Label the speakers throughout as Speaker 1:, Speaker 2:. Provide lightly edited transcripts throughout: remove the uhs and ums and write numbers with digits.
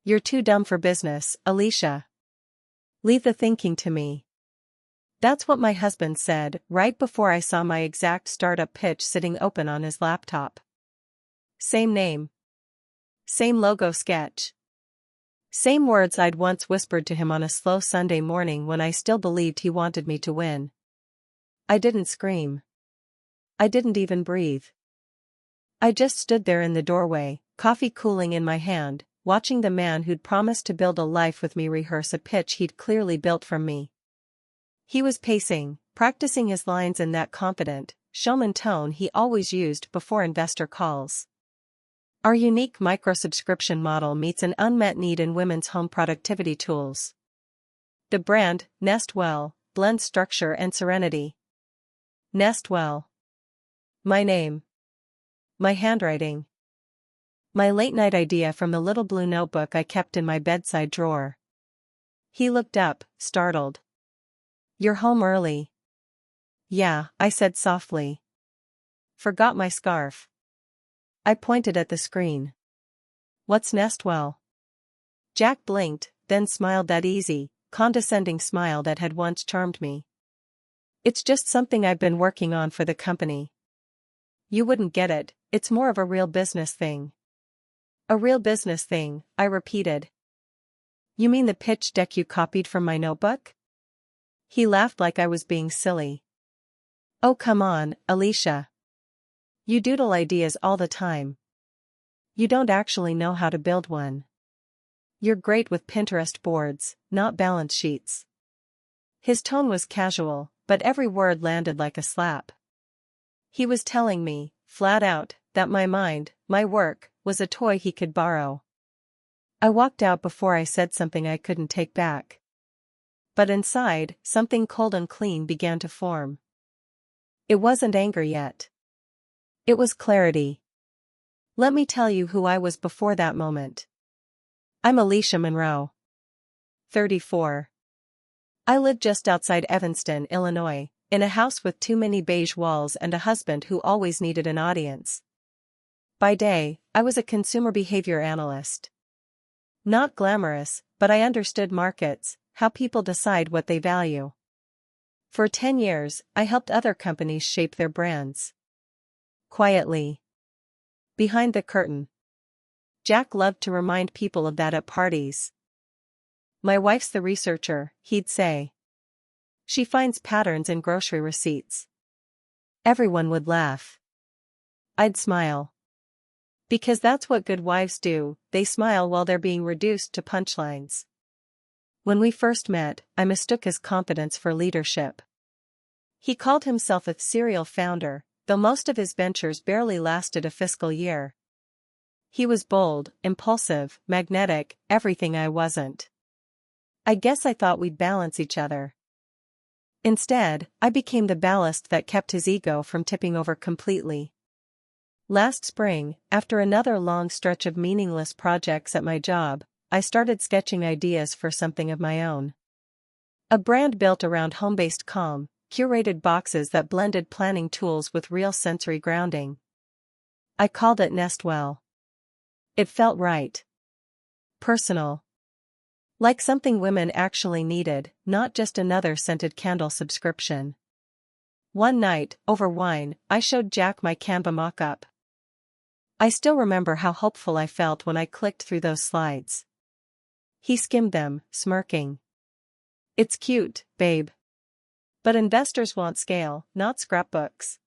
Speaker 1: You're too dumb for business, Alicia. Leave the thinking to me. That's what my husband said right before I saw my exact startup pitch sitting open on his laptop. Same name. Same logo sketch. Same words I'd once whispered to him on a slow Sunday morning when I still believed he wanted me to win. I didn't scream. I didn't even breathe. I just stood there in the doorway, coffee cooling in my hand, watching the man who'd promised to build a life with me rehearse a pitch he'd clearly built from me. He was pacing, practicing his lines in that confident, showman tone he always used before investor calls. Our unique micro-subscription model meets an unmet need in women's home productivity tools. The brand, Nest Well, blends structure and serenity. Nest Well. My name. My handwriting. My late-night idea from the little blue notebook I kept in my bedside drawer. He looked up, startled. You're home early. Yeah, I said softly. Forgot my scarf. I pointed at the screen. What's Nestwell? Jack blinked, then smiled that easy, condescending smile that had once charmed me. It's just something I've been working on for the company. You wouldn't get it, it's more of a real business thing. A real business thing, I repeated. You mean the pitch deck you copied from my notebook? He laughed like I was being silly. Oh come on, Alicia. You doodle ideas all the time. You don't actually know how to build one. You're great with Pinterest boards, not balance sheets. His tone was casual, but every word landed like a slap. He was telling me, flat out, that my mind, my work, was a toy he could borrow. I walked out before I said something I couldn't take back. But inside, something cold and clean began to form. It wasn't anger yet. It was clarity. Let me tell you who I was before that moment. I'm Alicia Monroe. 34. I lived just outside Evanston, Illinois, in a house with too many beige walls and a husband who always needed an audience. By day, I was a consumer behavior analyst. Not glamorous, but I understood markets, how people decide what they value. For 10 years, I helped other companies shape their brands. Quietly. Behind the curtain. Jack loved to remind people of that at parties. My wife's the researcher, he'd say. She finds patterns in grocery receipts. Everyone would laugh. I'd smile. Because that's what good wives do, they smile while they're being reduced to punchlines. When we first met, I mistook his confidence for leadership. He called himself a serial founder, though most of his ventures barely lasted a fiscal year. He was bold, impulsive, magnetic, everything I wasn't. I guess I thought we'd balance each other. Instead, I became the ballast that kept his ego from tipping over completely. Last spring, after another long stretch of meaningless projects at my job, I started sketching ideas for something of my own. A brand built around home-based calm, curated boxes that blended planning tools with real sensory grounding. I called it Nestwell. It felt right. Personal. Like something women actually needed, not just another scented candle subscription. One night, over wine, I showed Jack my Canva mock-up. I still remember how hopeful I felt when I clicked through those slides. He skimmed them, smirking. It's cute, babe. But investors want scale, not scrapbooks.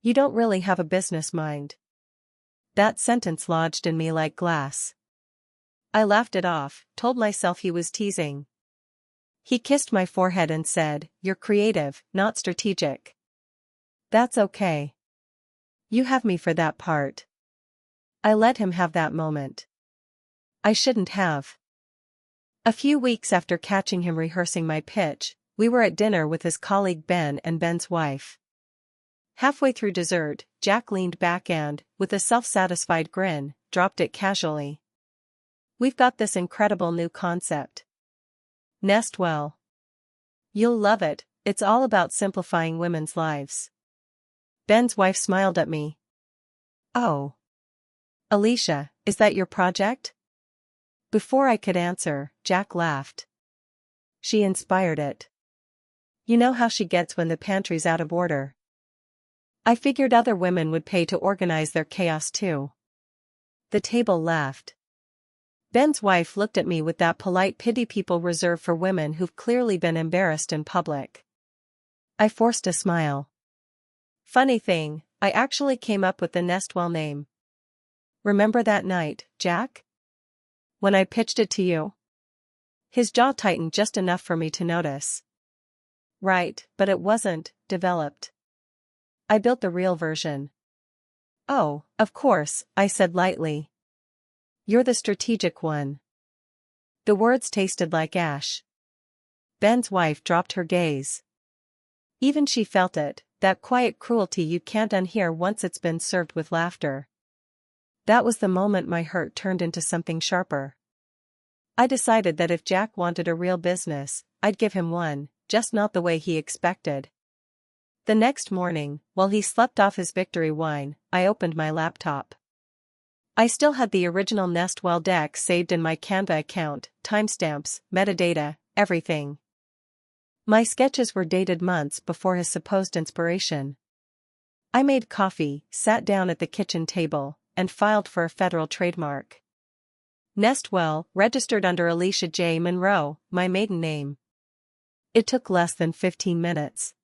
Speaker 1: You don't really have a business mind. That sentence lodged in me like glass. I laughed it off, told myself he was teasing. He kissed my forehead and said, "You're creative, not strategic." That's okay. You have me for that part. I let him have that moment. I shouldn't have. A few weeks after catching him rehearsing my pitch, we were at dinner with his colleague Ben and Ben's wife. Halfway through dessert, Jack leaned back and, with a self-satisfied grin, dropped it casually. We've got this incredible new concept. Nestwell. You'll love it, it's all about simplifying women's lives. Ben's wife smiled at me. Oh. Alicia, is that your project? Before I could answer, Jack laughed. She inspired it. You know how she gets when the pantry's out of order. I figured other women would pay to organize their chaos too. The table laughed. Ben's wife looked at me with that polite pity people reserve for women who've clearly been embarrassed in public. I forced a smile. Funny thing, I actually came up with the Nestwell name. Remember that night, Jack? When I pitched it to you? His jaw tightened just enough for me to notice. Right, but it wasn't developed. I built the real version. Oh, of course, I said lightly. You're the strategic one. The words tasted like ash. Ben's wife dropped her gaze. Even she felt it, that quiet cruelty you can't unhear once it's been served with laughter. That was the moment my hurt turned into something sharper. I decided that if Jack wanted a real business, I'd give him one, just not the way he expected. The next morning, while he slept off his victory wine, I opened my laptop. I still had the original Nestwell deck saved in my Canva account, timestamps, metadata, everything. My sketches were dated months before his supposed inspiration. I made coffee, sat down at the kitchen table, and filed for a federal trademark. Nestwell, registered under Alicia J. Monroe, my maiden name. It took less than 15 minutes.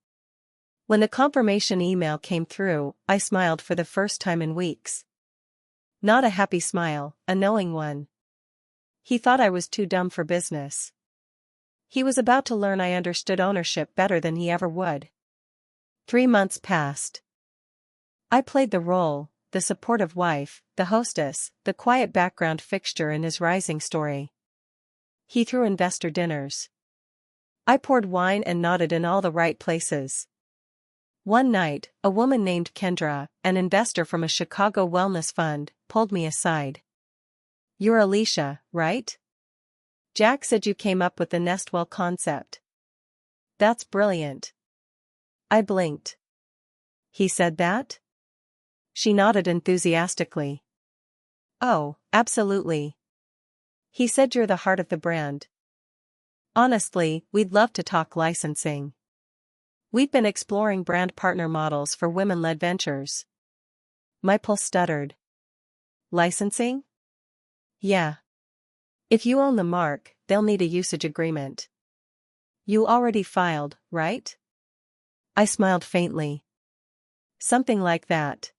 Speaker 1: When the confirmation email came through, I smiled for the first time in weeks. Not a happy smile, a knowing one. He thought I was too dumb for business. He was about to learn I understood ownership better than he ever would. 3 months passed. I played the role, the supportive wife, the hostess, the quiet background fixture in his rising story. He threw investor dinners. I poured wine and nodded in all the right places. One night, a woman named Kendra, an investor from a Chicago wellness fund, pulled me aside. You're Alicia, right? Jack said you came up with the Nestwell concept. That's brilliant. I blinked. He said that? She nodded enthusiastically. Oh, absolutely. He said you're the heart of the brand. Honestly, we'd love to talk licensing. We've been exploring brand partner models for women-led ventures. My pulse stuttered. Licensing? Yeah. If you own the mark, they'll need a usage agreement. You already filed, right? I smiled faintly. Something like that.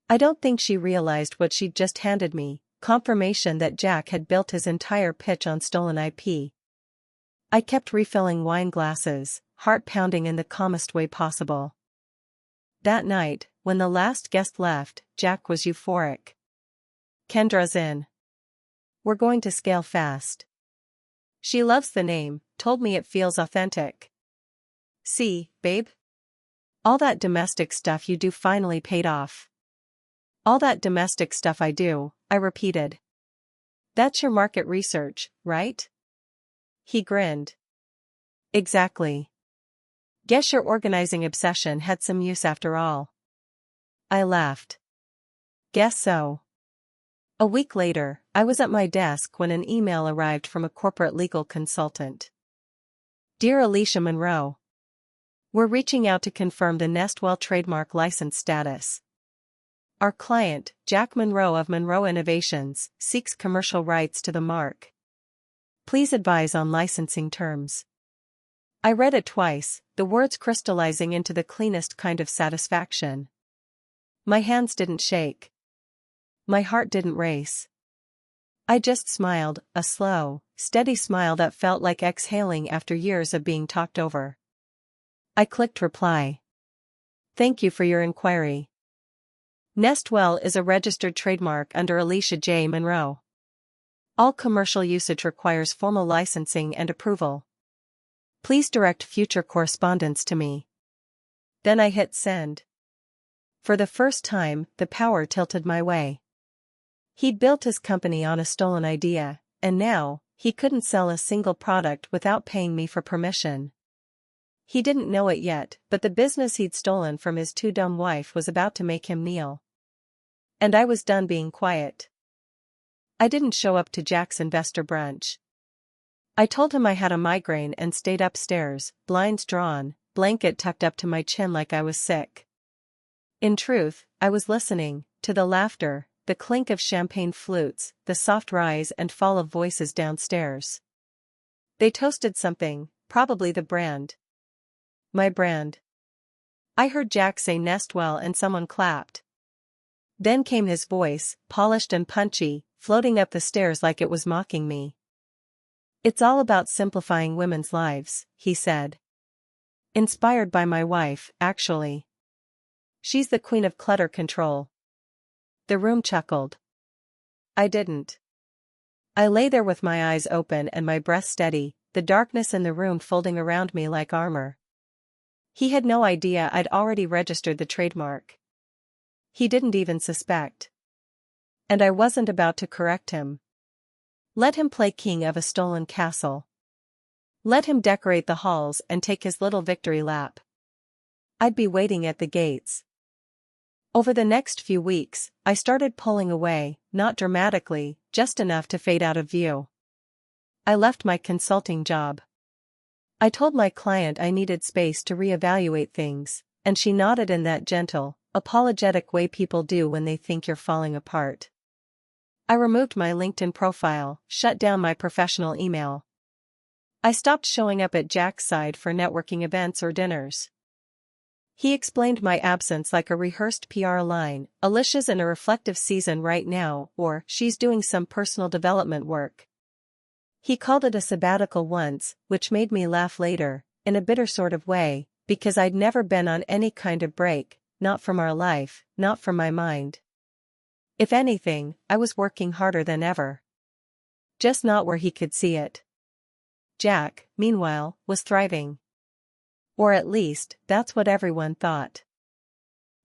Speaker 1: I don't think she realized what she'd just handed me, confirmation that Jack had built his entire pitch on stolen IP. I kept refilling wine glasses, heart pounding in the calmest way possible. That night, when the last guest left, Jack was euphoric. Kendra's in. We're going to scale fast. She loves the name, told me it feels authentic. See, babe? All that domestic stuff you do finally paid off. All that domestic stuff I do, I repeated. That's your market research, right? He grinned. Exactly. Guess your organizing obsession had some use after all. I laughed. Guess so. A week later, I was at my desk when an email arrived from a corporate legal consultant. Dear Alicia Monroe. We're reaching out to confirm the Nestwell trademark license status. Our client, Jack Monroe of Monroe Innovations, seeks commercial rights to the mark. Please advise on licensing terms. I read it twice, the words crystallizing into the cleanest kind of satisfaction. My hands didn't shake. My heart didn't race. I just smiled, a slow, steady smile that felt like exhaling after years of being talked over. I clicked reply. Thank you for your inquiry. Nestwell is a registered trademark under Alicia J. Monroe. All commercial usage requires formal licensing and approval. Please direct future correspondence to me. Then I hit send. For the first time, the power tilted my way. He'd built his company on a stolen idea, and now, he couldn't sell a single product without paying me for permission. He didn't know it yet, but the business he'd stolen from his too dumb wife was about to make him kneel. And I was done being quiet. I didn't show up to Jack's investor brunch. I told him I had a migraine and stayed upstairs, blinds drawn, blanket tucked up to my chin like I was sick. In truth, I was listening to the laughter, the clink of champagne flutes, the soft rise and fall of voices downstairs. They toasted something, probably the brand. My brand. I heard Jack say nest well and someone clapped. Then came his voice, polished and punchy, floating up the stairs like it was mocking me. It's all about simplifying women's lives, he said. Inspired by my wife, actually. She's the queen of clutter control. The room chuckled. I didn't. I lay there with my eyes open and my breath steady, the darkness in the room folding around me like armor. He had no idea I'd already registered the trademark. He didn't even suspect. And I wasn't about to correct him. Let him play king of a stolen castle. Let him decorate the halls and take his little victory lap. I'd be waiting at the gates. Over the next few weeks, I started pulling away, not dramatically, just enough to fade out of view. I left my consulting job. I told my client I needed space to reevaluate things, and she nodded in that gentle, apologetic way people do when they think you're falling apart. I removed my LinkedIn profile, shut down my professional email. I stopped showing up at Jack's side for networking events or dinners. He explained my absence like a rehearsed PR line, Alicia's in a reflective season right now, or she's doing some personal development work. He called it a sabbatical once, which made me laugh later, in a bitter sort of way, because I'd never been on any kind of break, not from our life, not from my mind. If anything, I was working harder than ever. Just not where he could see it. Jack, meanwhile, was thriving. Or at least, that's what everyone thought.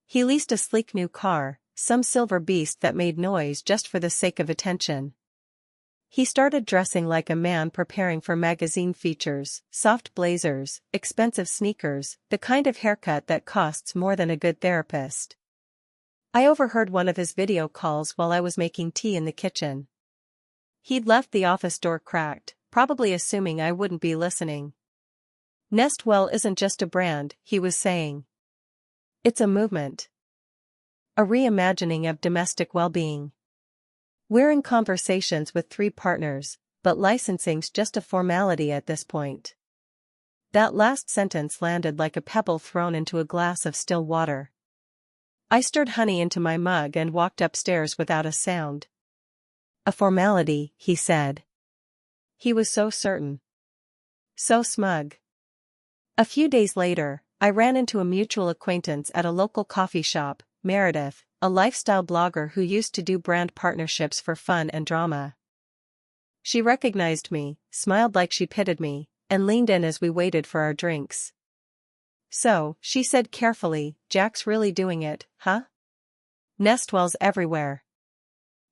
Speaker 1: He leased a sleek new car, some silver beast that made noise just for the sake of attention. He started dressing like a man preparing for magazine features, soft blazers, expensive sneakers, the kind of haircut that costs more than a good therapist. I overheard one of his video calls while I was making tea in the kitchen. He'd left the office door cracked, probably assuming I wouldn't be listening. Nest Well isn't just a brand, he was saying. It's a movement. A reimagining of domestic well-being. We're in conversations with 3 partners, but licensing's just a formality at this point. That last sentence landed like a pebble thrown into a glass of still water. I stirred honey into my mug and walked upstairs without a sound. A formality, he said. He was so certain. So smug. A few days later, I ran into a mutual acquaintance at a local coffee shop, Meredith, a lifestyle blogger who used to do brand partnerships for fun and drama. She recognized me, smiled like she pitied me, and leaned in as we waited for our drinks. So, she said carefully, Jack's really doing it, huh? Nestwell's everywhere.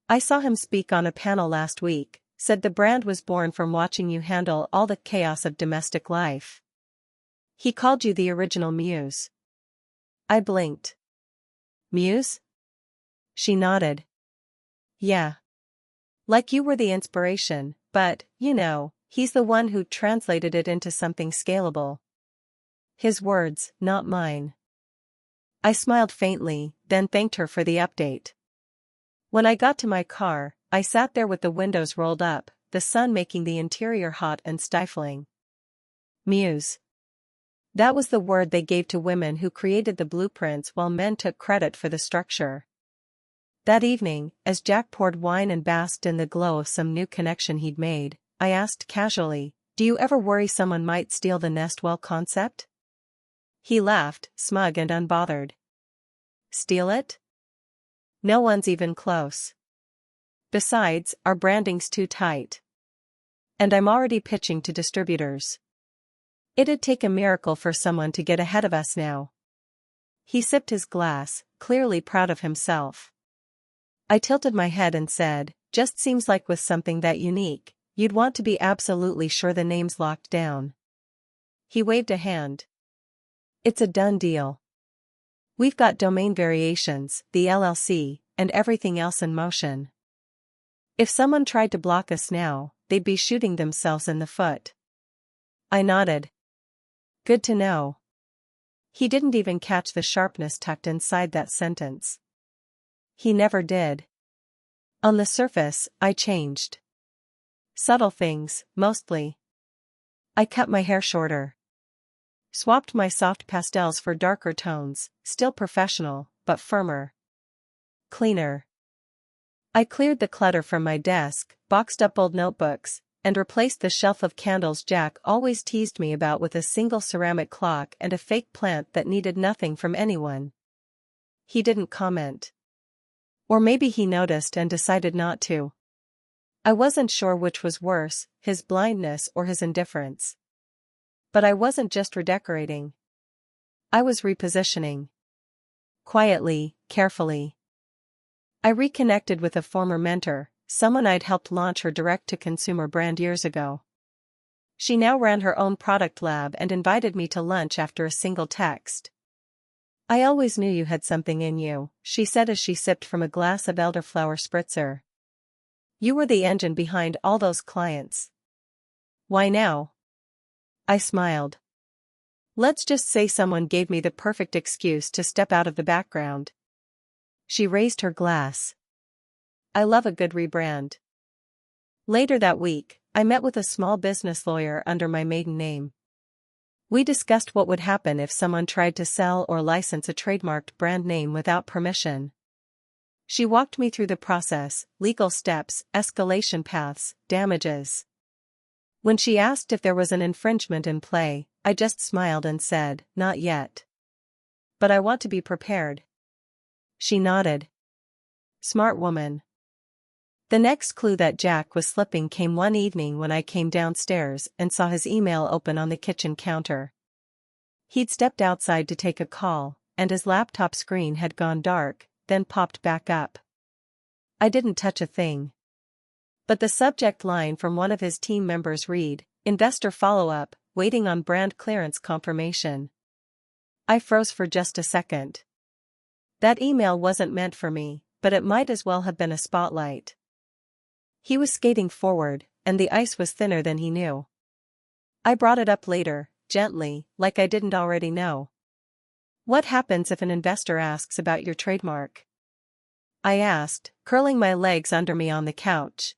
Speaker 1: I saw him speak on a panel last week, said the brand was born from watching you handle all the chaos of domestic life. He called you the original muse. I blinked. Muse? She nodded. Yeah. Like you were the inspiration, but, you know, he's the one who translated it into something scalable. His words, not mine. I smiled faintly, then thanked her for the update. When I got to my car, I sat there with the windows rolled up, the sun making the interior hot and stifling. Muse. That was the word they gave to women who created the blueprints while men took credit for the structure. That evening, as Jack poured wine and basked in the glow of some new connection he'd made, I asked casually, do you ever worry someone might steal the Nest Well concept? He laughed, smug and unbothered. Steal it? No one's even close. Besides, our branding's too tight. And I'm already pitching to distributors. It'd take a miracle for someone to get ahead of us now. He sipped his glass, clearly proud of himself. I tilted my head and said, just seems like with something that unique, you'd want to be absolutely sure the name's locked down. He waved a hand. It's a done deal. We've got domain variations, the LLC, and everything else in motion. If someone tried to block us now, they'd be shooting themselves in the foot. I nodded. Good to know. He didn't even catch the sharpness tucked inside that sentence. He never did. On the surface, I changed. Subtle things, mostly. I cut my hair shorter. Swapped my soft pastels for darker tones, still professional, but firmer. Cleaner. I cleared the clutter from my desk, boxed up old notebooks, and replaced the shelf of candles Jack always teased me about with a single ceramic clock and a fake plant that needed nothing from anyone. He didn't comment. Or maybe he noticed and decided not to. I wasn't sure which was worse, his blindness or his indifference. But I wasn't just redecorating. I was repositioning. Quietly, carefully. I reconnected with a former mentor, someone I'd helped launch her direct-to-consumer brand years ago. She now ran her own product lab and invited me to lunch after a single text. I always knew you had something in you, she said as she sipped from a glass of elderflower spritzer. You were the engine behind all those clients. Why now? I smiled. Let's just say someone gave me the perfect excuse to step out of the background. She raised her glass. I love a good rebrand. Later that week, I met with a small business lawyer under my maiden name. We discussed what would happen if someone tried to sell or license a trademarked brand name without permission. She walked me through the process, legal steps, escalation paths, damages. When she asked if there was an infringement in play, I just smiled and said, not yet. But I want to be prepared. She nodded. Smart woman. The next clue that Jack was slipping came one evening when I came downstairs and saw his email open on the kitchen counter. He'd stepped outside to take a call, and his laptop screen had gone dark, then popped back up. I didn't touch a thing. But the subject line from one of his team members read, Investor follow-up, waiting on brand clearance confirmation. I froze for just a second. That email wasn't meant for me, but it might as well have been a spotlight. He was skating forward, and the ice was thinner than he knew. I brought it up later, gently, like I didn't already know. What happens if an investor asks about your trademark? I asked, curling my legs under me on the couch.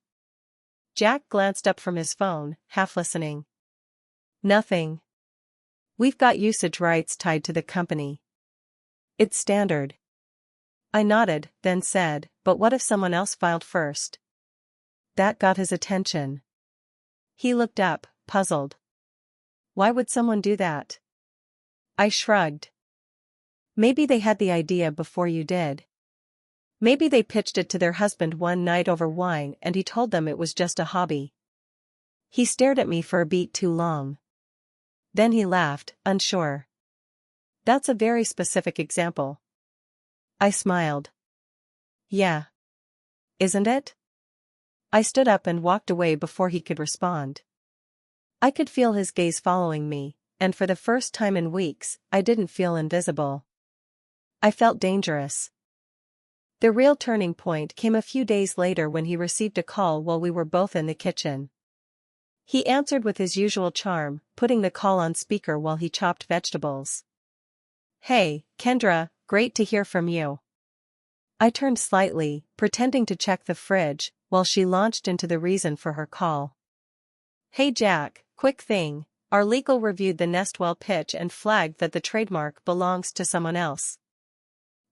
Speaker 1: Jack glanced up from his phone, half listening. Nothing. We've got usage rights tied to the company. It's standard. I nodded, then said, but what if someone else filed first? That got his attention. He looked up, puzzled. Why would someone do that? I shrugged. Maybe they had the idea before you did. Maybe they pitched it to their husband one night over wine and he told them it was just a hobby. He stared at me for a beat too long. Then he laughed, unsure. That's a very specific example. I smiled. Yeah. Isn't it? I stood up and walked away before he could respond. I could feel his gaze following me, and for the first time in weeks, I didn't feel invisible. I felt dangerous. The real turning point came a few days later when he received a call while we were both in the kitchen. He answered with his usual charm, putting the call on speaker while he chopped vegetables. Hey, Kendra, great to hear from you. I turned slightly, pretending to check the fridge, while she launched into the reason for her call. Hey Jack, quick thing, our legal reviewed the Nestwell pitch and flagged that the trademark belongs to someone else.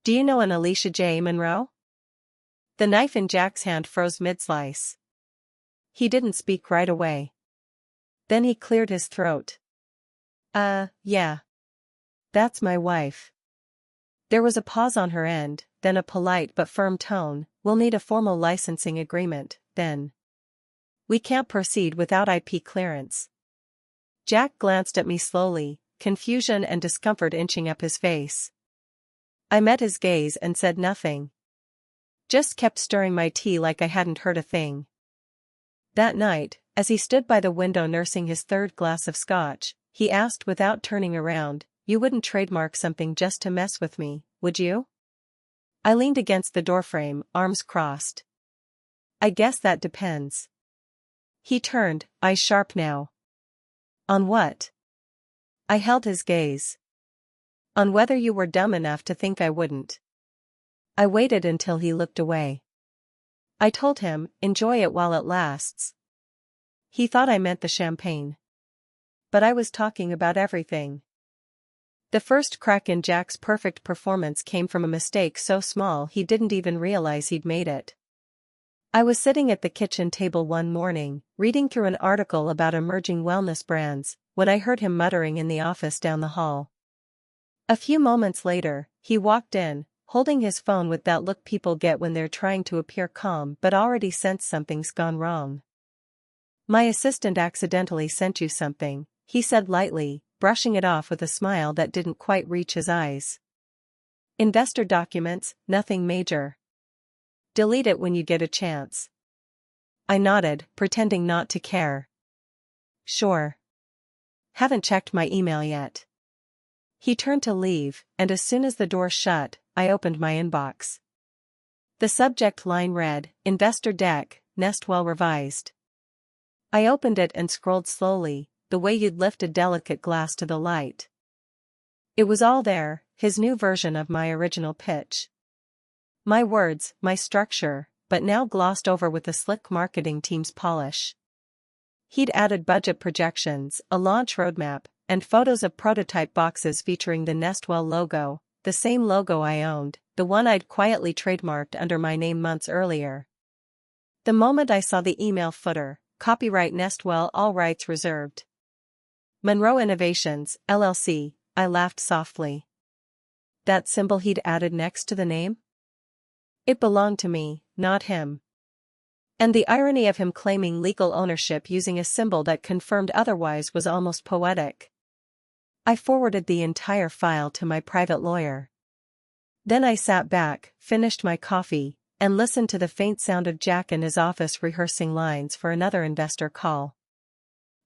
Speaker 1: Do you know an Alicia J. Monroe? The knife in Jack's hand froze mid-slice. He didn't speak right away. Then he cleared his throat. Yeah. That's my wife. There was a pause on her end, then a polite but firm tone, we'll need a formal licensing agreement, then. We can't proceed without IP clearance. Jack glanced at me slowly, confusion and discomfort inching up his face. I met his gaze and said nothing. Just kept stirring my tea like I hadn't heard a thing. That night, as he stood by the window nursing his third glass of scotch, he asked without turning around, you wouldn't trademark something just to mess with me, would you? I leaned against the doorframe, arms crossed. I guess that depends. He turned, eyes sharp now. On what? I held his gaze. On whether you were dumb enough to think I wouldn't. I waited until he looked away. I told him, enjoy it while it lasts. He thought I meant the champagne. But I was talking about everything. The first crack in Jack's perfect performance came from a mistake so small he didn't even realize he'd made it. I was sitting at the kitchen table one morning, reading through an article about emerging wellness brands, when I heard him muttering in the office down the hall. A few moments later, he walked in, holding his phone with that look people get when they're trying to appear calm but already sense something's gone wrong. My assistant accidentally sent you something, he said lightly, brushing it off with a smile that didn't quite reach his eyes. Investor documents, nothing major. Delete it when you get a chance. I nodded, pretending not to care. Sure. Haven't checked my email yet. He turned to leave, and as soon as the door shut, I opened my inbox. The subject line read, Investor Deck, Nestwell Revised. I opened it and scrolled slowly, the way you'd lift a delicate glass to the light. It was all there, his new version of my original pitch. My words, my structure, but now glossed over with the slick marketing team's polish. He'd added budget projections, a launch roadmap, and photos of prototype boxes featuring the Nestwell logo, the same logo I owned, the one I'd quietly trademarked under my name months earlier. The moment I saw the email footer, copyright Nestwell, all rights reserved. Monroe Innovations, LLC, I laughed softly. That symbol he'd added next to the name? It belonged to me, not him. And the irony of him claiming legal ownership using a symbol that confirmed otherwise was almost poetic. I forwarded the entire file to my private lawyer. Then I sat back, finished my coffee, and listened to the faint sound of Jack in his office rehearsing lines for another investor call.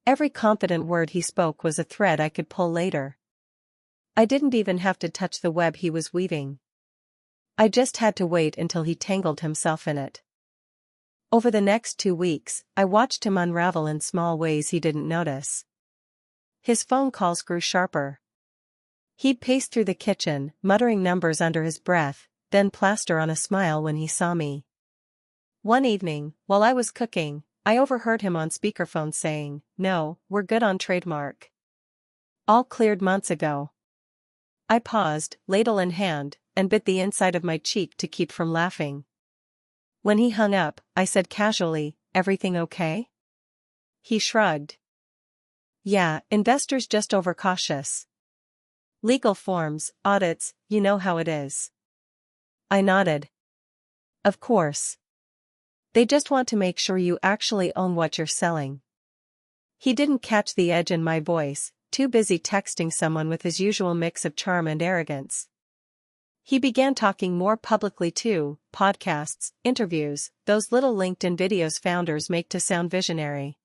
Speaker 1: Every confident word he spoke was a thread I could pull later. I didn't even have to touch the web he was weaving. I just had to wait until he tangled himself in it. Over the next 2 weeks, I watched him unravel in small ways he didn't notice. His phone calls grew sharper. He'd pace through the kitchen, muttering numbers under his breath, then plaster on a smile when he saw me. One evening, while I was cooking, I overheard him on speakerphone saying, "No, we're good on trademark. All cleared months ago." I paused, ladle in hand, and bit the inside of my cheek to keep from laughing. When he hung up, I said casually, "Everything okay?" He shrugged. "Yeah, investors just overcautious. Legal forms, audits, you know how it is." I nodded. Of course. They just want to make sure you actually own what you're selling. He didn't catch the edge in my voice, too busy texting someone with his usual mix of charm and arrogance. He began talking more publicly too, podcasts, interviews, those little LinkedIn videos founders make to sound visionary.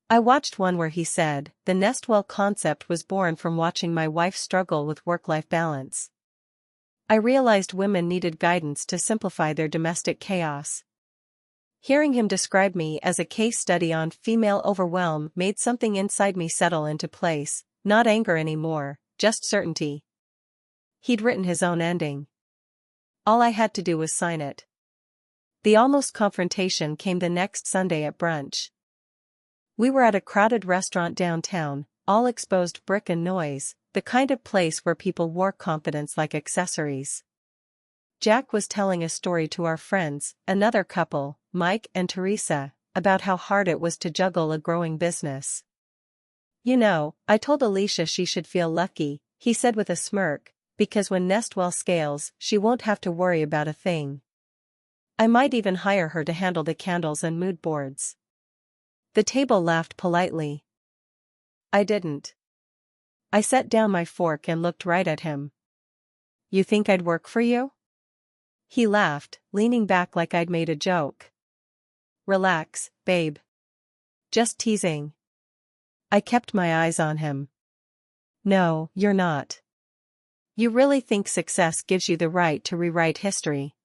Speaker 1: I watched one where he said, the Nestwell concept was born from watching my wife struggle with work-life balance. I realized women needed guidance to simplify their domestic chaos. Hearing him describe me as a case study on female overwhelm made something inside me settle into place, not anger anymore, just certainty. He'd written his own ending. All I had to do was sign it. The almost confrontation came the next Sunday at brunch. We were at a crowded restaurant downtown, all exposed brick and noise, the kind of place where people wore confidence like accessories. Jack was telling a story to our friends, another couple, Mike and Teresa, about how hard it was to juggle a growing business. "You know, I told Alicia she should feel lucky," he said with a smirk, "because when Nestwell scales, she won't have to worry about a thing. I might even hire her to handle the candles and mood boards." The table laughed politely. I didn't. I set down my fork and looked right at him. "You think I'd work for you?" He laughed, leaning back like I'd made a joke. "Relax, babe. Just teasing." I kept my eyes on him. "No, you're not. You really think success gives you the right to rewrite history?"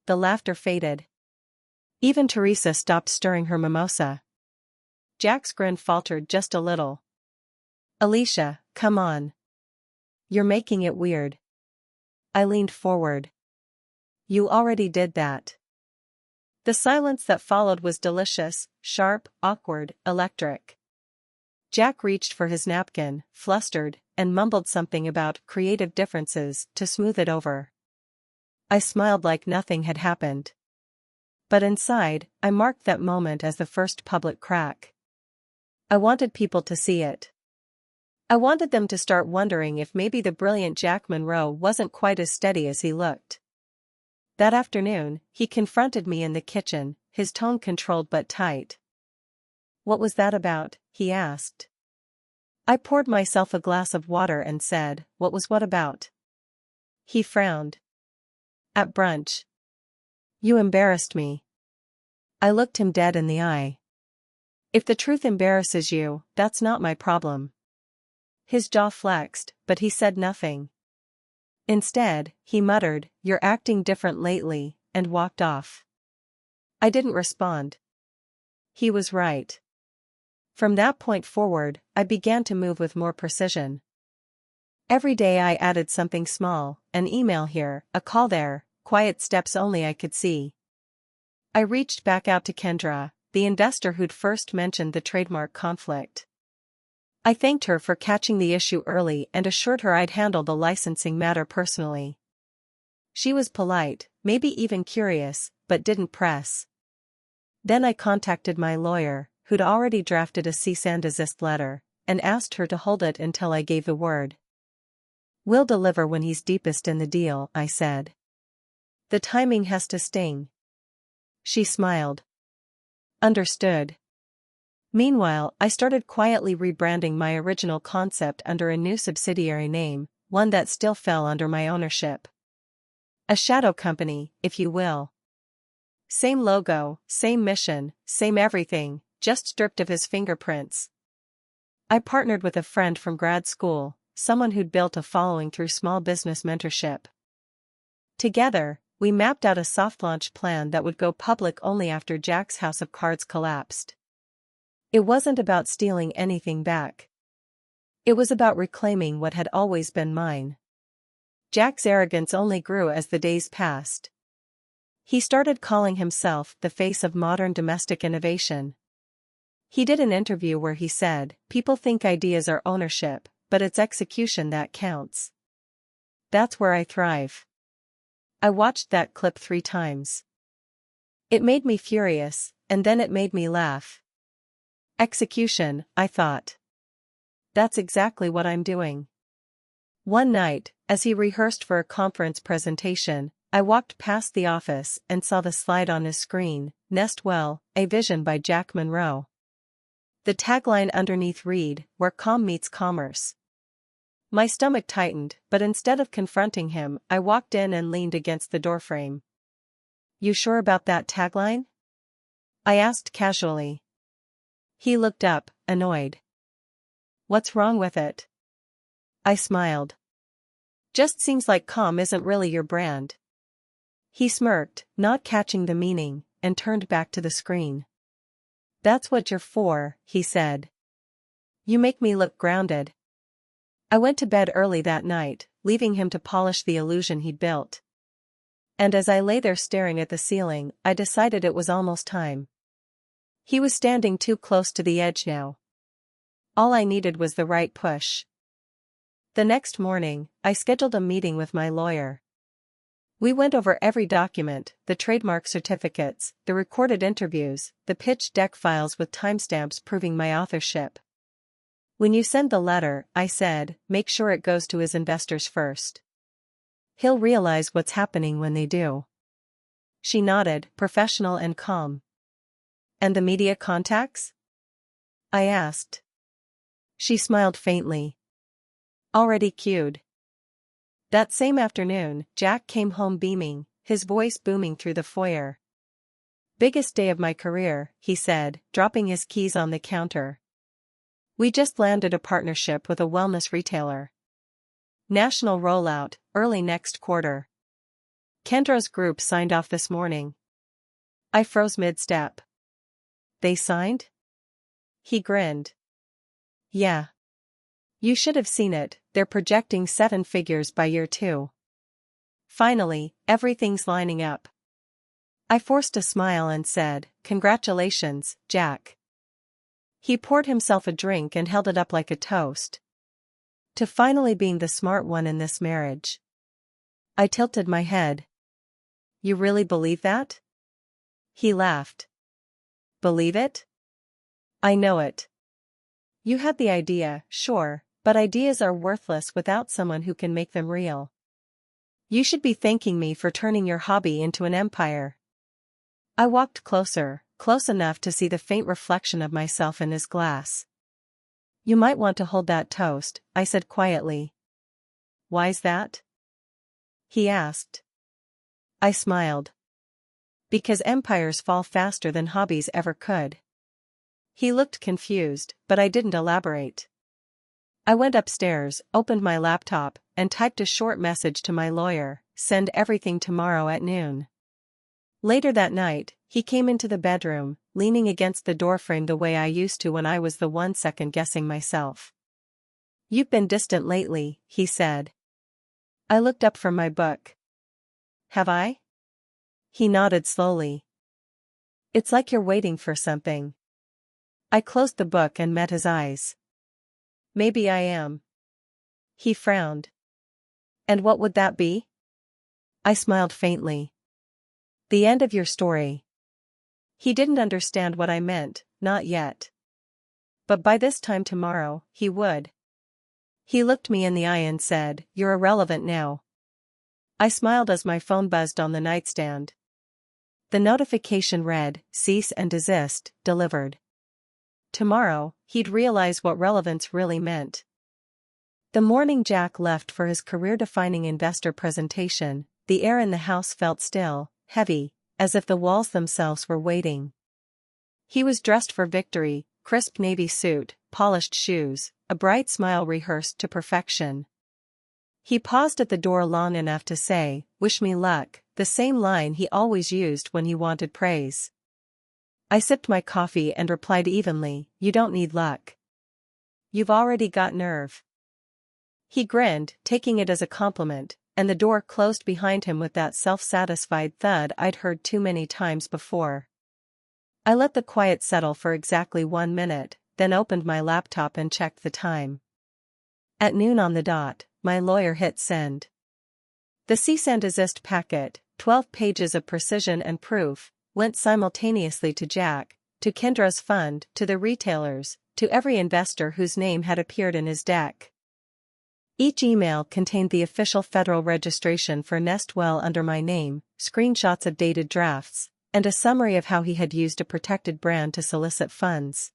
Speaker 1: The laughter faded. Even Teresa stopped stirring her mimosa. Jack's grin faltered just a little. Alicia, come on. You're making it weird. I leaned forward. You already did that. The silence that followed was delicious, sharp, awkward, electric. Jack reached for his napkin, flustered, and mumbled something about creative differences to smooth it over. I smiled like nothing had happened. But inside, I marked that moment as the first public crack. I wanted people to see it. I wanted them to start wondering if maybe the brilliant Jack Monroe wasn't quite as steady as he looked. That afternoon, he confronted me in the kitchen, his tone controlled but tight. What was that about? He asked. I poured myself a glass of water and said, what was what about? He frowned. At brunch. You embarrassed me. I looked him dead in the eye. If the truth embarrasses you, that's not my problem. His jaw flexed, but he said nothing. Instead, he muttered, "You're acting different lately," and walked off. I didn't respond. He was right. From that point forward, I began to move with more precision. Every day I added something small, an email here, a call there, quiet steps only I could see. I reached back out to Kendra, the investor who'd first mentioned the trademark conflict. I thanked her for catching the issue early and assured her I'd handle the licensing matter personally. She was polite, maybe even curious, but didn't press. Then I contacted my lawyer, who'd already drafted a cease and desist letter, and asked her to hold it until I gave the word. We'll deliver when he's deepest in the deal, I said. The timing has to sting. She smiled. Understood. Meanwhile, I started quietly rebranding my original concept under a new subsidiary name, one that still fell under my ownership. A shadow company, if you will. Same logo, same mission, same everything, just stripped of his fingerprints. I partnered with a friend from grad school, someone who'd built a following through small business mentorship. Together, we mapped out a soft launch plan that would go public only after Jack's house of cards collapsed. It wasn't about stealing anything back. It was about reclaiming what had always been mine. Jack's arrogance only grew as the days passed. He started calling himself the face of modern domestic innovation. He did an interview where he said, "People think ideas are ownership, but it's execution that counts." That's where I thrive. I watched that clip 3 times. It made me furious, and then it made me laugh. Execution, I thought. That's exactly what I'm doing. One night, as he rehearsed for a conference presentation, I walked past the office and saw the slide on his screen, "Nest Well, a Vision by Jack Monroe." The tagline underneath read, "Where calm meets commerce." My stomach tightened, but instead of confronting him, I walked in and leaned against the doorframe. You sure about that tagline? I asked casually. He looked up, annoyed. What's wrong with it? I smiled. Just seems like calm isn't really your brand. He smirked, not catching the meaning, and turned back to the screen. That's what you're for, he said. You make me look grounded. I went to bed early that night, leaving him to polish the illusion he'd built. And as I lay there staring at the ceiling, I decided it was almost time. He was standing too close to the edge now. All I needed was the right push. The next morning, I scheduled a meeting with my lawyer. We went over every document, the trademark certificates, the recorded interviews, the pitch deck files with timestamps proving my authorship. When you send the letter, I said, make sure it goes to his investors first. He'll realize what's happening when they do. She nodded, professional and calm. And the media contacts? I asked. She smiled faintly. Already queued. That same afternoon, Jack came home beaming, his voice booming through the foyer. Biggest day of my career, he said, dropping his keys on the counter. We just landed a partnership with a wellness retailer. National rollout, early next quarter. Kendra's group signed off this morning. I froze mid-step. They signed? He grinned. Yeah. You should have seen it, they're projecting 7 figures by year 2. Finally, everything's lining up. I forced a smile and said, "Congratulations, Jack." He poured himself a drink and held it up like a toast. To finally being the smart one in this marriage. I tilted my head. You really believe that? He laughed. Believe it? I know it. You had the idea, sure, but ideas are worthless without someone who can make them real. You should be thanking me for turning your hobby into an empire. I walked closer, close enough to see the faint reflection of myself in his glass. You might want to hold that toast, I said quietly. Why's that? He asked. I smiled. Because empires fall faster than hobbies ever could. He looked confused, but I didn't elaborate. I went upstairs, opened my laptop, and typed a short message to my lawyer, "Send everything tomorrow at noon." Later that night, he came into the bedroom, leaning against the doorframe the way I used to when I was the one second-guessing myself. You've been distant lately, he said. I looked up from my book. Have I? He nodded slowly. It's like you're waiting for something. I closed the book and met his eyes. Maybe I am. He frowned. And what would that be? I smiled faintly. The end of your story. He didn't understand what I meant, not yet. But by this time tomorrow, he would. He looked me in the eye and said, "You're irrelevant now." I smiled as my phone buzzed on the nightstand. The notification read, "Cease and desist, delivered." Tomorrow, he'd realize what relevance really meant. The morning Jack left for his career-defining investor presentation, the air in the house felt still, heavy, as if the walls themselves were waiting. He was dressed for victory, crisp navy suit, polished shoes, a bright smile rehearsed to perfection. He paused at the door long enough to say, "Wish me luck," the same line he always used when he wanted praise. I sipped my coffee and replied evenly, "You don't need luck. You've already got nerve." He grinned, taking it as a compliment, and the door closed behind him with that self-satisfied thud I'd heard too many times before. I let the quiet settle for exactly 1 minute, then opened my laptop and checked the time. At noon on the dot, my lawyer hit send. The cease and desist packet, 12 pages of precision and proof, went simultaneously to Jack, to Kendra's fund, to the retailers, to every investor whose name had appeared in his deck. Each email contained the official federal registration for Nest Well under my name, screenshots of dated drafts, and a summary of how he had used a protected brand to solicit funds.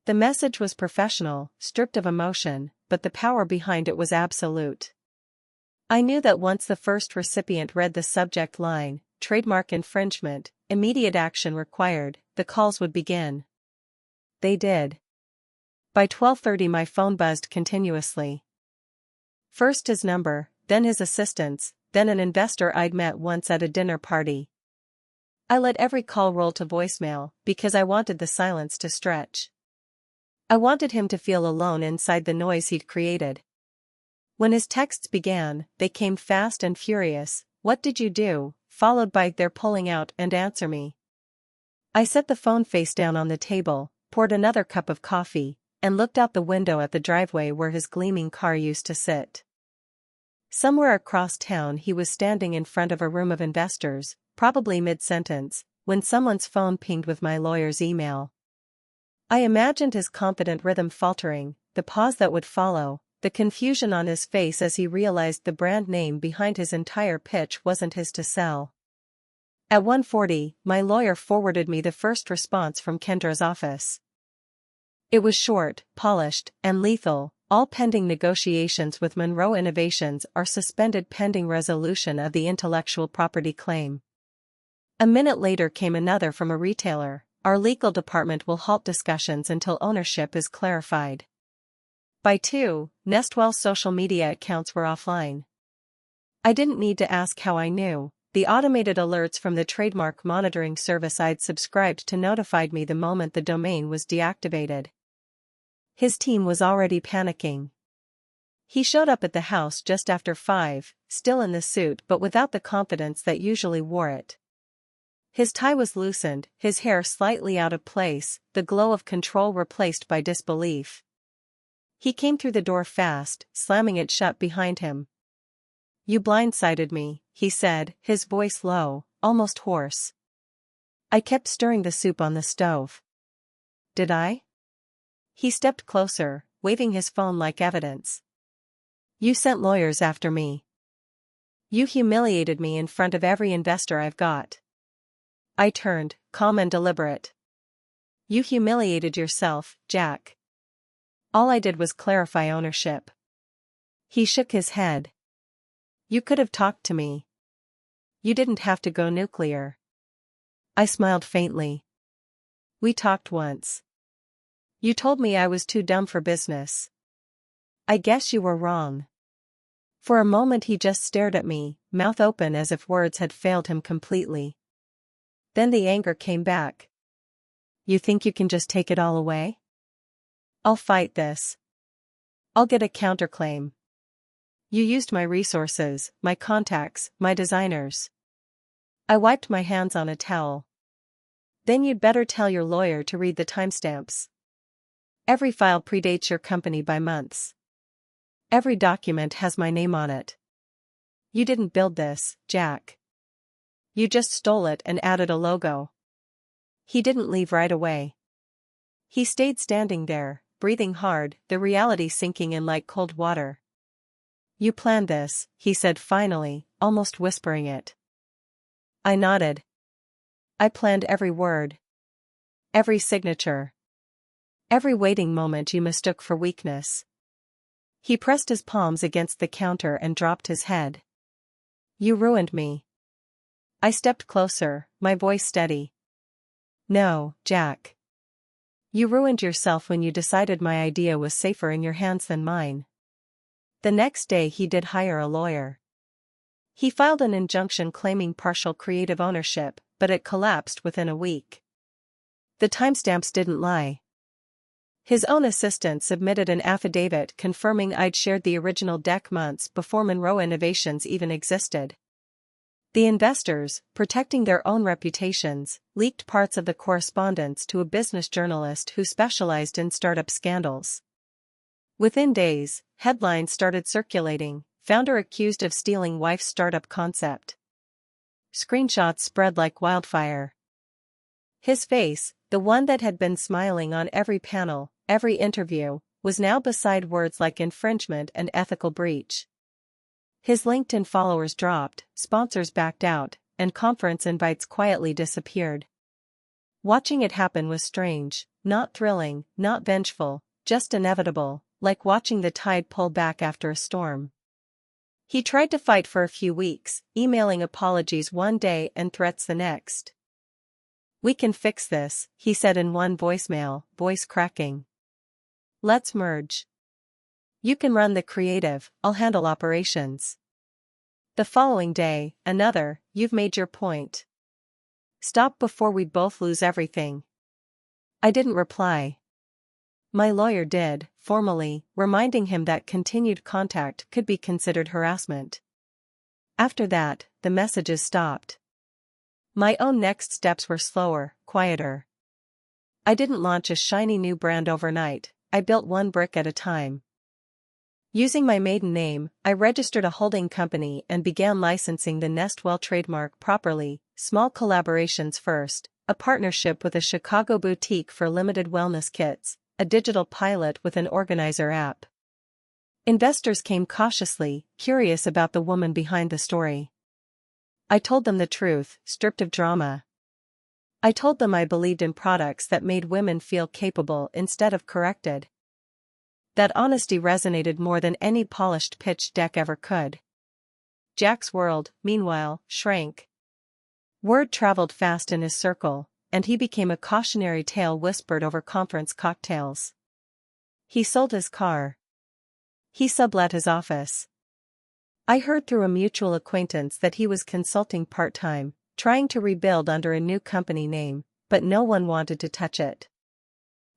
Speaker 1: The message was professional, stripped of emotion, but the power behind it was absolute. I knew that once the first recipient read the subject line, "Trademark infringement, immediate action required," the calls would begin. They did. By 12:30 my phone buzzed continuously. First his number, then his assistant's, then an investor I'd met once at a dinner party. I let every call roll to voicemail, because I wanted the silence to stretch. I wanted him to feel alone inside the noise he'd created. When his texts began, they came fast and furious, "What did you do?" followed by, "They're pulling out, and answer me." I set the phone face down on the table, poured another cup of coffee, and looked out the window at the driveway where his gleaming car used to sit. Somewhere across town he was standing in front of a room of investors, probably mid-sentence, when someone's phone pinged with my lawyer's email. I imagined his confident rhythm faltering, the pause that would follow, the confusion on his face as he realized the brand name behind his entire pitch wasn't his to sell. At 1:40, my lawyer forwarded me the first response from Kendra's office. It was short, polished, and lethal. "All pending negotiations with Monroe Innovations are suspended pending resolution of the intellectual property claim." A minute later came another from a retailer. "Our legal department will halt discussions until ownership is clarified." By 2, Nestwell's social media accounts were offline. I didn't need to ask how I knew. The automated alerts from the trademark monitoring service I'd subscribed to notified me the moment the domain was deactivated. His team was already panicking. He showed up at the house just after 5, still in the suit but without the confidence that usually wore it. His tie was loosened, his hair slightly out of place, the glow of control replaced by disbelief. He came through the door fast, slamming it shut behind him. "You blindsided me," he said, his voice low, almost hoarse. "I kept stirring the soup on the stove." "Did I?" He stepped closer, waving his phone like evidence. "You sent lawyers after me. You humiliated me in front of every investor I've got." I turned, calm and deliberate. "You humiliated yourself, Jack. All I did was clarify ownership." He shook his head. "You could have talked to me. You didn't have to go nuclear." I smiled faintly. "We talked once. You told me I was too dumb for business. I guess you were wrong." For a moment he just stared at me, mouth open as if words had failed him completely. Then the anger came back. "You think you can just take it all away?" "I'll fight this. I'll get a counterclaim. You used my resources, my contacts, my designers." I wiped my hands on a towel. "Then you'd better tell your lawyer to read the timestamps. Every file predates your company by months. Every document has my name on it. You didn't build this, Jack. You just stole it and added a logo." He didn't leave right away. He stayed standing there, breathing hard, the reality sinking in like cold water. "You planned this," he said finally, almost whispering it. I nodded. "I planned every word. Every signature. Every waiting moment you mistook for weakness." He pressed his palms against the counter and dropped his head. "You ruined me." I stepped closer, my voice steady. "No, Jack. You ruined yourself when you decided my idea was safer in your hands than mine." The next day he did hire a lawyer. He filed an injunction claiming partial creative ownership, but it collapsed within a week. The timestamps didn't lie. His own assistant submitted an affidavit confirming I'd shared the original deck months before Monroe Innovations even existed. The investors, protecting their own reputations, leaked parts of the correspondence to a business journalist who specialized in startup scandals. Within days, headlines started circulating, "Founder accused of stealing wife's startup concept." Screenshots spread like wildfire. His face, the one that had been smiling on every panel, every interview, was now beside words like infringement and ethical breach. His LinkedIn followers dropped, sponsors backed out, and conference invites quietly disappeared. Watching it happen was strange, not thrilling, not vengeful, just inevitable, like watching the tide pull back after a storm. He tried to fight for a few weeks, emailing apologies one day and threats the next. "We can fix this," he said in one voicemail, voice cracking. "Let's merge. You can run the creative, I'll handle operations." The following day, another, "You've made your point. Stop before we both lose everything." I didn't reply. My lawyer did, formally, reminding him that continued contact could be considered harassment. After that, the messages stopped. My own next steps were slower, quieter. I didn't launch a shiny new brand overnight, I built one brick at a time. Using my maiden name, I registered a holding company and began licensing the Nestwell trademark properly, small collaborations first, a partnership with a Chicago boutique for limited wellness kits, a digital pilot with an organizer app. Investors came cautiously, curious about the woman behind the story. I told them the truth, stripped of drama. I told them I believed in products that made women feel capable instead of corrected. That honesty resonated more than any polished pitch deck ever could. Jack's world, meanwhile, shrank. Word traveled fast in his circle, and he became a cautionary tale whispered over conference cocktails. He sold his car. He sublet his office. I heard through a mutual acquaintance that he was consulting part-time, trying to rebuild under a new company name, but no one wanted to touch it.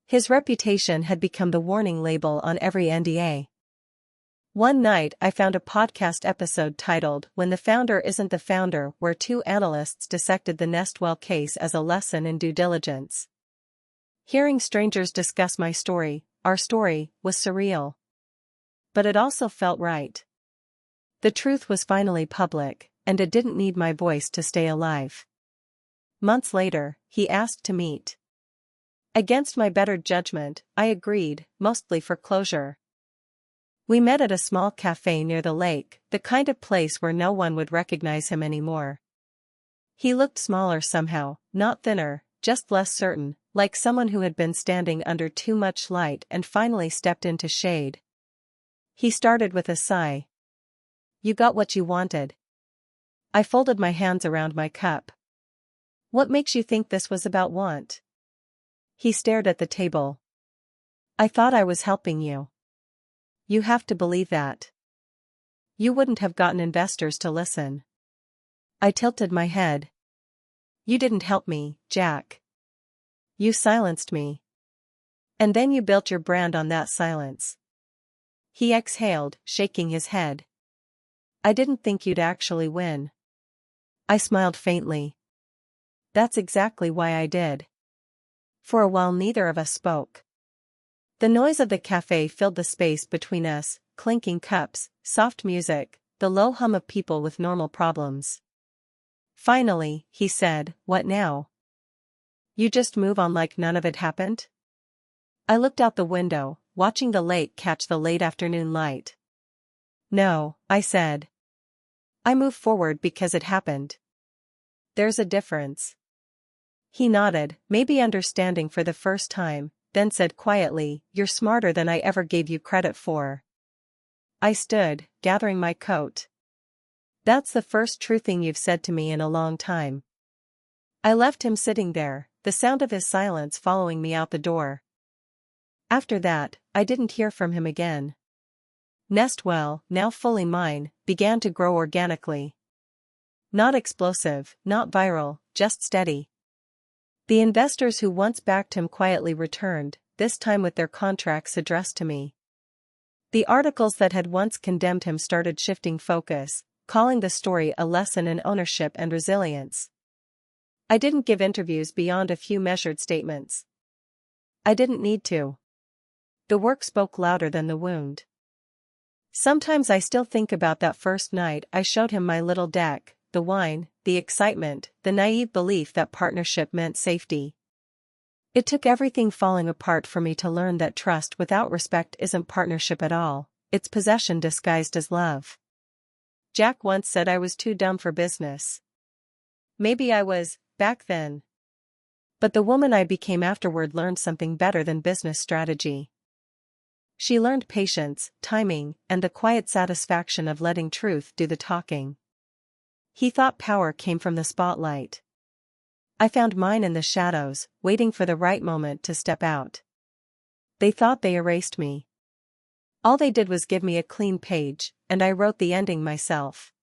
Speaker 1: His reputation had become the warning label on every NDA. One night I found a podcast episode titled "When the Founder Isn't the Founder," where two analysts dissected the Nestwell case as a lesson in due diligence. Hearing strangers discuss our story, was surreal. But it also felt right. The truth was finally public, and it didn't need my voice to stay alive. Months later, he asked to meet. Against my better judgment, I agreed, mostly for closure. We met at a small cafe near the lake, the kind of place where no one would recognize him anymore. He looked smaller somehow, not thinner, just less certain, like someone who had been standing under too much light and finally stepped into shade. He started with a sigh. "You got what you wanted." I folded my hands around my cup. "What makes you think this was about want?" He stared at the table. "I thought I was helping you." "You have to believe that. You wouldn't have gotten investors to listen." I tilted my head. "You didn't help me, Jack. You silenced me. And then you built your brand on that silence." He exhaled, shaking his head. "I didn't think you'd actually win." I smiled faintly. "That's exactly why I did." For a while neither of us spoke. The noise of the cafe filled the space between us, clinking cups, soft music, the low hum of people with normal problems. Finally, he said, "What now? You just move on like none of it happened?" I looked out the window, watching the lake catch the late afternoon light. "No," I said. "I move forward because it happened. There's a difference." He nodded, maybe understanding for the first time, then said quietly, "You're smarter than I ever gave you credit for." I stood, gathering my coat. "That's the first true thing you've said to me in a long time." I left him sitting there, the sound of his silence following me out the door. After that, I didn't hear from him again. Nestwell, now fully mine, began to grow organically. Not explosive, not viral, just steady. The investors who once backed him quietly returned, this time with their contracts addressed to me. The articles that had once condemned him started shifting focus, calling the story a lesson in ownership and resilience. I didn't give interviews beyond a few measured statements. I didn't need to. The work spoke louder than the wound. Sometimes I still think about that first night I showed him my little deck, the wine, the excitement, the naive belief that partnership meant safety. It took everything falling apart for me to learn that trust without respect isn't partnership at all, it's possession disguised as love. Jack once said I was too dumb for business. Maybe I was, back then. But the woman I became afterward learned something better than business strategy. She learned patience, timing, and the quiet satisfaction of letting truth do the talking. He thought power came from the spotlight. I found mine in the shadows, waiting for the right moment to step out. They thought they erased me. All they did was give me a clean page, and I wrote the ending myself.